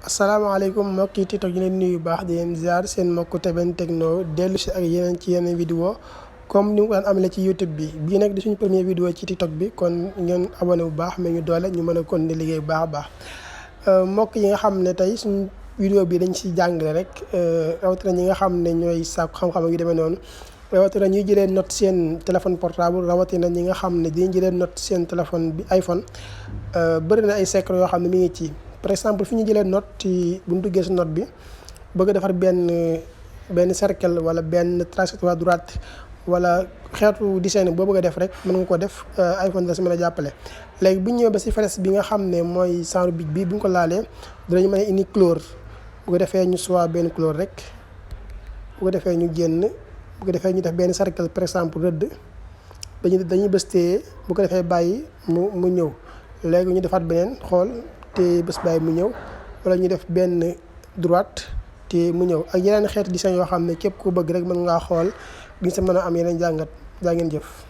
asalaamaaleykum mbokki TikTok yi leen nuyu baax di leen ziar seen mbokku Teben Techno dellu si ak yeneen ci yeneen vidéo comme ni mu ko daan amalee ci YouTube bi bii nag di suñu première vidéo ci TikTok bi kon ngeen abonné bu baax mais ñu doole ñu mën a continuer liggéey bu baax a baax mbokk yi nga xam ne tey suñu vidéo bi dañ si jàngale rek rawatina ñi nga xam ne ñooy sàkku xam-xam yu demee noonu rawatina ñuy jëlee note seen téléphone portable rawatina ñi nga xam ne dañuy jëlee note seen téléphone bi iPhone bëri na ay secret yoo xam ne mi ngi ci. par exemple fi ñu jëlee note ci bu ñu duggee si note bi bëgg a defar benn cercle wala benn trajectoire droite wala xeetu dessin boo bëgg a def rek mën nga ko def iPhone la si mën a jàppale. léegi bu ñu ñëwee ba si flèche bi nga xam ne mooy genre bic bi bu ñu ko laalee dinañu mën a indi couleur bu ko defee ñu choisir benn couleur rek bu ko defee ñu génn bu ko defee ñu def benn cercle par exemple rëdd dañuy bës téye bu ko defee bàyyi mu ñëw léegi ñu defaat beneen xool. te bés bàyyi mu ñëw wala ñu def benn droite te mu ñëw ak yeneen xeetu dessin yoo xam ne képp ku bëgg rek mën ngaa xool di sa mën a am yeneen jàngat jaa ngeen jëf.